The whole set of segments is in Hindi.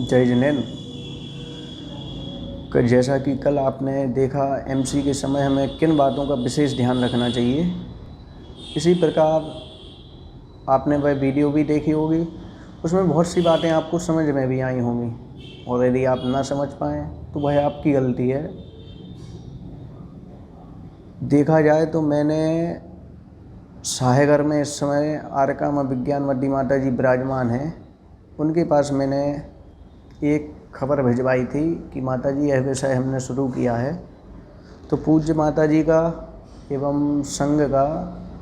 जय जिनेंद्र। जैसा कि कल आपने देखा एमसी के समय हमें किन बातों का विशेष ध्यान रखना चाहिए, इसी प्रकार आपने वह वीडियो भी देखी होगी। उसमें बहुत सी बातें आपको समझ में भी आई होंगी, और यदि आप ना समझ पाएँ तो वह आपकी गलती है। देखा जाए तो मैंने साहेगर में इस समय आरकामा विज्ञान वड्डी माता जी विराजमान हैं, उनके पास मैंने एक खबर भिजवाई थी कि माता जी यह विषय हमने शुरू किया है। तो पूज्य माता जी का एवं संघ का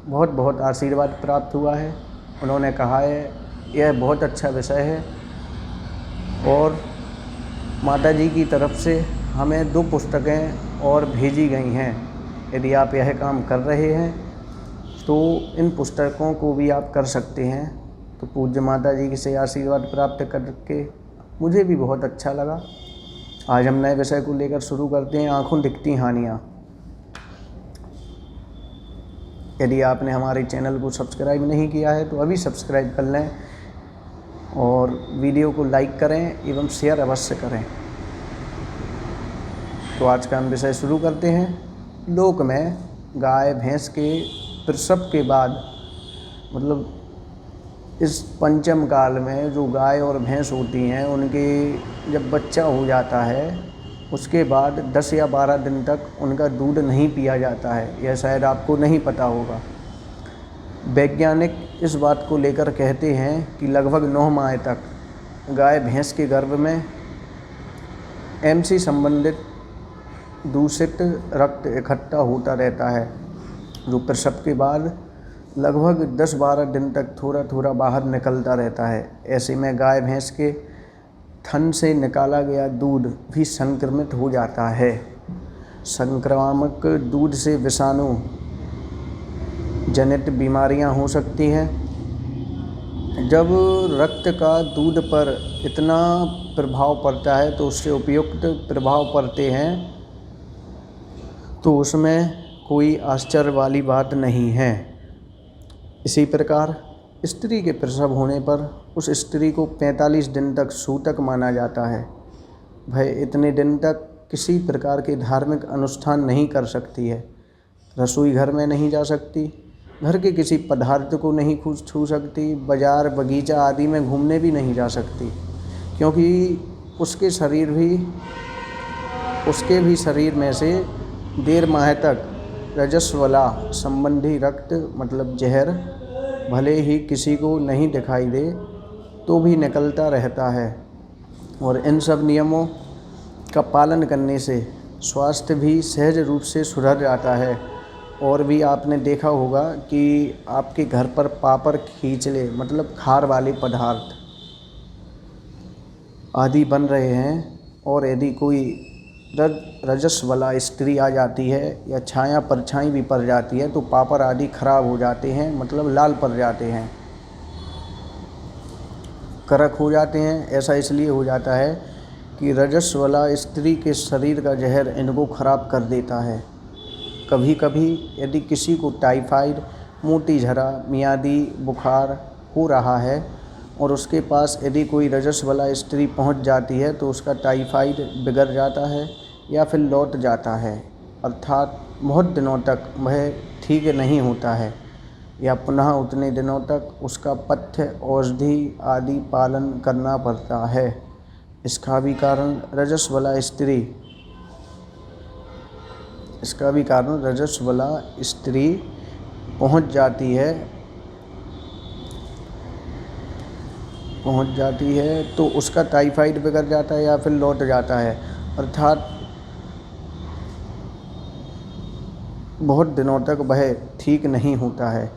बहुत बहुत आशीर्वाद प्राप्त हुआ है। उन्होंने कहा है यह बहुत अच्छा विषय है, और माता जी की तरफ से हमें 2 पुस्तकें और भेजी गई हैं। यदि आप यह काम कर रहे हैं तो इन पुस्तकों को भी आप कर सकते हैं। तो पूज्य माता जी से आशीर्वाद प्राप्त करके मुझे भी बहुत अच्छा लगा। आज हम नए विषय को लेकर शुरू करते हैं, आँखों दिखती हानियाँ। यदि आपने हमारे चैनल को सब्सक्राइब नहीं किया है तो अभी सब्सक्राइब कर लें, और वीडियो को लाइक करें एवं शेयर अवश्य करें। तो आज का हम विषय शुरू करते हैं। लोक में गाय भैंस के प्रसव के बाद, मतलब इस पंचम काल में जो गाय और भैंस होती हैं, उनके जब बच्चा हो जाता है उसके बाद 10 या 12 दिन तक उनका दूध नहीं पिया जाता है। यह शायद आपको नहीं पता होगा। वैज्ञानिक इस बात को लेकर कहते हैं कि लगभग 9 माह तक गाय भैंस के गर्भ में एमसी संबंधित दूषित रक्त इकट्ठा होता रहता है, जो प्रसव के बाद लगभग 10-12 दिन तक थोड़ा थोड़ा बाहर निकलता रहता है। ऐसे में गाय भैंस के थन से निकाला गया दूध भी संक्रमित हो जाता है। संक्रामक दूध से विषाणु जनित बीमारियां हो सकती हैं। जब रक्त का दूध पर इतना प्रभाव पड़ता है तो उससे उपयुक्त प्रभाव पड़ते हैं, तो उसमें कोई आश्चर्य वाली बात नहीं है। इसी प्रकार स्त्री के प्रसव होने पर उस स्त्री को 45 दिन तक सूतक माना जाता है। वह इतने दिन तक किसी प्रकार के धार्मिक अनुष्ठान नहीं कर सकती है। रसोई घर में नहीं जा सकती, घर के किसी पदार्थ को नहीं छू सकती, बाजार बगीचा आदि में घूमने भी नहीं जा सकती, क्योंकि उसके भी शरीर में से 1.5 माह तक रजस्वला संबंधी रक्त, मतलब जहर, भले ही किसी को नहीं दिखाई दे तो भी निकलता रहता है। और इन सब नियमों का पालन करने से स्वास्थ्य भी सहज रूप से सुधर जाता है। और भी आपने देखा होगा कि आपके घर पर पापड़, खींचले, मतलब खार वाले पदार्थ आदि बन रहे हैं, और यदि कोई रजस्वला स्त्री आ जाती है या छाया परछाई भी पड़ जाती है तो पापड़ आदि खराब हो जाते हैं, मतलब लाल पड़ जाते हैं, करक हो जाते हैं। ऐसा इसलिए हो जाता है कि रजस्वला स्त्री के शरीर का जहर इनको खराब कर देता है। कभी कभी यदि किसी को टाइफाइड, मोटी झरा, मियादी बुखार हो रहा है और उसके पास यदि कोई रजस्वला स्त्री पहुंच जाती है तो उसका टाइफाइड बिगड़ जाता है या फिर लौट जाता है, अर्थात बहुत दिनों तक वह ठीक नहीं होता है, या पुनः उतने दिनों तक उसका पथ्य, औषधि आदि पालन करना पड़ता है। इसका भी कारण रजस्वला स्त्री पहुंच जाती है तो उसका टाइफाइड बिगड़ जाता है या फिर लौट जाता है, अर्थात बहुत दिनों तक वह ठीक नहीं होता है,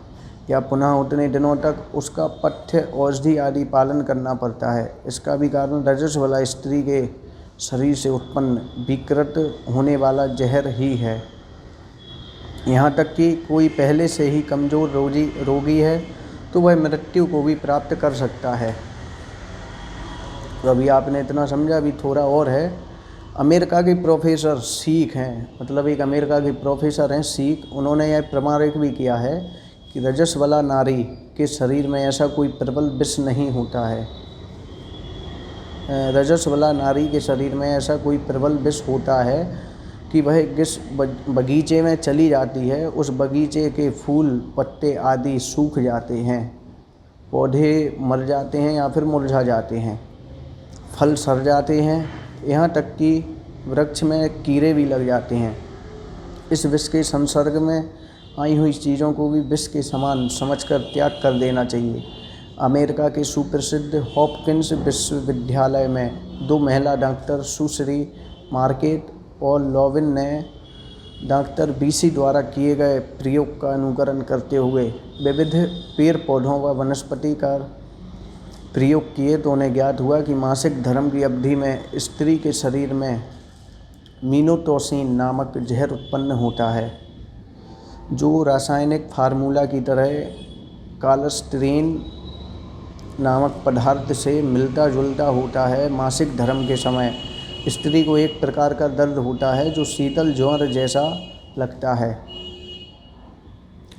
या पुनः उतने दिनों तक उसका पथ्य, औषधि आदि पालन करना पड़ता है। इसका भी कारण रजस्वला स्त्री के शरीर से उत्पन्न विकृत होने वाला जहर ही है। यहाँ तक कि कोई पहले से ही कमज़ोर रोगी है तो वह मृत्यु को भी प्राप्त कर सकता है। तो अभी आपने इतना समझा, अभी थोड़ा और है। अमेरिका के प्रोफेसर सिख हैं, मतलब एक अमेरिका के प्रोफेसर हैं सिख, उन्होंने यह प्रमाणित भी किया है कि रजस्वला नारी के शरीर में ऐसा कोई प्रबल विष नहीं होता है। रजस वाला नारी के शरीर में ऐसा कोई प्रबल विष होता है कि वह जिस बगीचे में चली जाती है उस बगीचे के फूल पत्ते आदि सूख जाते हैं, पौधे मर जाते हैं या फिर मुरझा जाते हैं, फल सड़ जाते हैं, यहाँ तक कि वृक्ष में कीड़े भी लग जाते हैं। इस विष के संसर्ग में आई हुई चीज़ों को भी विष के समान समझकर त्याग कर देना चाहिए। अमेरिका के सुप्रसिद्ध हॉपकिंस विश्वविद्यालय में 2 महिला डॉक्टर सुश्री मार्केट और लोविन ने डॉक्टर बीसी द्वारा किए गए प्रयोग का अनुकरण करते हुए विविध पेड़ पौधों व वनस्पति का प्रयोग किए तो उन्हें ज्ञात हुआ कि मासिक धर्म की अवधि में स्त्री के शरीर में मीनोटॉक्सिन नामक जहर उत्पन्न होता है, जो रासायनिक फार्मूला की तरह कोलेस्टेरिन नामक पदार्थ से मिलता जुलता होता है। मासिक धर्म के समय स्त्री को एक प्रकार का दर्द होता है जो शीतल ज्वर जैसा लगता है।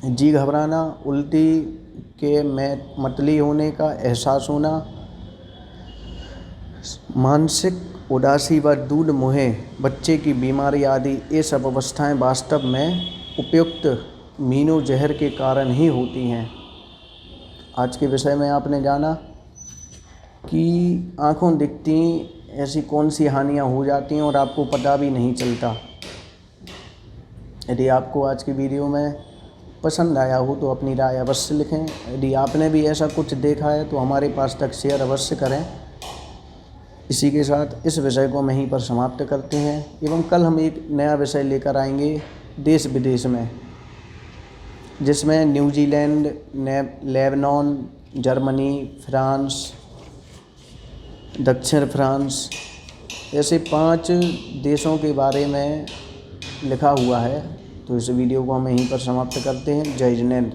जी घबराना, उल्टी के में मतली होने का एहसास होना, मानसिक उदासी व दूध मुहे, बच्चे की बीमारी आदि ये सब अवस्थाएं वास्तव में उपयुक्त मीनो जहर के कारण ही होती हैं। आज के विषय में आपने जाना कि आँखों दिखती ऐसी कौन सी हानियाँ हो जाती हैं और आपको पता भी नहीं चलता। यदि आपको आज की वीडियो में पसंद आया हो तो अपनी राय अवश्य लिखें। यदि आपने भी ऐसा कुछ देखा है तो हमारे पास तक शेयर अवश्य करें। इसी के साथ इस विषय को हम यहीं पर समाप्त करते हैं एवं कल हम एक नया विषय लेकर आएंगे देश विदेश में, जिसमें न्यूजीलैंड, लेबनान, जर्मनी, फ्रांस, दक्षिण फ्रांस ऐसे 5 देशों के बारे में लिखा हुआ है। तो इस वीडियो को हम यहीं पर समाप्त करते हैं। जय हिंद।